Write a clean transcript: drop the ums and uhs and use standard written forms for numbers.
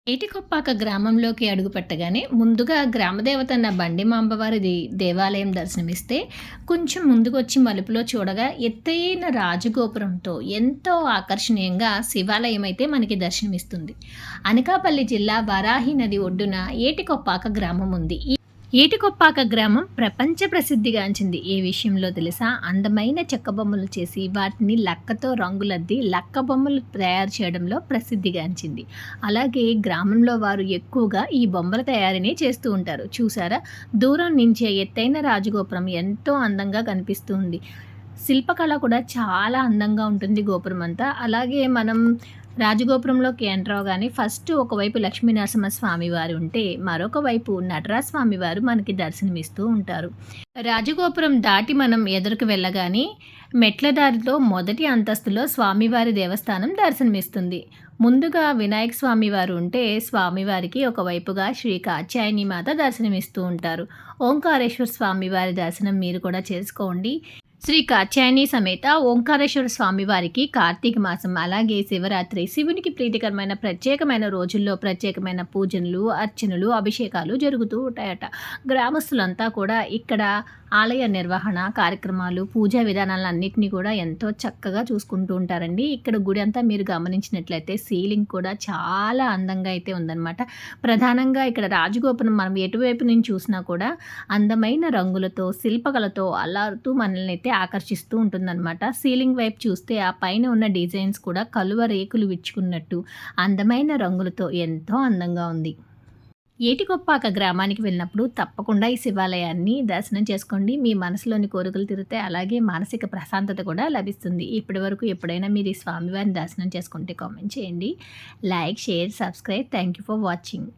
ఏటికొప్పాక గ్రామంలోకి అడుగుపెట్టగానే ముందుగా గ్రామదేవతన్న బండిమాంబవారి దేవాలయం దర్శనమిస్తే, కొంచెం ముందుకొచ్చి మలుపులో చూడగా ఎత్తైన రాజగోపురంతో ఎంతో ఆకర్షణీయంగా శివాలయం అయితే మనకి దర్శనమిస్తుంది. అనకాపల్లి జిల్లా వరాహి నది ఒడ్డున ఏటికొప్పాక గ్రామం ఉంది. ఏటికొప్పాక గ్రామం ప్రపంచ ప్రసిద్ధిగాంచింది. ఏ విషయంలో తెలుసా? అందమైన చెక్క బొమ్మలు చేసి వాటిని లక్కతో రంగులద్ది లక్క బొమ్మలు తయారు చేయడంలో ప్రసిద్ధిగాంచింది. అలాగే గ్రామంలో వారు ఎక్కువగా ఈ బొమ్మల తయారీని చేస్తూ ఉంటారు. చూసారా, దూరం నుంచే ఎత్తైన రాజగోపురం ఎంతో అందంగా కనిపిస్తూ ఉంది. శిల్పకళ కూడా చాలా అందంగా ఉంటుంది గోపురం అంతా. అలాగే మనం రాజగోపురంలోకి ఎంటర్ అవ్వగానే ఫస్ట్ ఒకవైపు లక్ష్మీనరసింహ స్వామి వారు ఉంటే, మరొక వైపు నటరాజ స్వామి వారు మనకి దర్శనమిస్తూ ఉంటారు. రాజగోపురం దాటి మనం ఎదురుకు వెళ్ళగానే మెట్ల దారిలో మొదటి అంతస్తులో స్వామివారి దేవస్థానం దర్శనమిస్తుంది. ముందుగా వినాయక స్వామి వారు ఉంటే, స్వామివారికి ఒకవైపుగా శ్రీ కాత్యాయని మాత దర్శనమిస్తూ ఉంటారు. ఓంకారేశ్వర స్వామి వారి దర్శనం మీరు కూడా చేసుకోండి. శ్రీ కాత్యాయని సమేత ఓంకారేశ్వర స్వామి వారికి కార్తీక మాసం అలాగే శివరాత్రి శివునికి ప్రీతికరమైన ప్రత్యేకమైన రోజుల్లో ప్రత్యేకమైన పూజలు, అర్చనలు, అభిషేకాలు జరుగుతూ ఉంటాయట. గ్రామస్తులంతా కూడా ఇక్కడ ఆలయ నిర్వహణ కార్యక్రమాలు, పూజా విధానాలన్నింటినీ కూడా ఎంతో చక్కగా చూసుకుంటూ ఉంటారండి. ఇక్కడ గుడి అంతా మీరు గమనించినట్లయితే సీలింగ్ కూడా చాలా అందంగా అయితే ఉందన్నమాట. ప్రధానంగా ఇక్కడ రాజగోపురం మనం ఎటువైపు నుంచి చూసినా కూడా అందమైన రంగులతో శిల్పకళతో అల్లారుతూ మనల్ని అయితే ఆకర్షిస్తూ ఉంటుందన్నమాట. సీలింగ్ వైపు చూస్తే ఆ పైన ఉన్న డిజైన్స్ కూడా కలువ రేకులు విచ్చుకున్నట్టు అందమైన రంగులతో ఎంతో అందంగా ఉంది. ఏటికొప్పాక గ్రామానికి వెళ్ళినప్పుడు తప్పకుండా ఈ శివాలయాన్ని దర్శనం చేసుకోండి. మీ మనసులోని కోరికలు తీరుతాయి. అలాగే మానసిక ప్రశాంతత కూడా లభిస్తుంది. ఇప్పటి వరకు ఎప్పుడైనా మీరు ఈ స్వామివారిని దర్శనం చేసుకుంటే కామెంట్ చేయండి. Like, share, subscribe. Thank you for watching.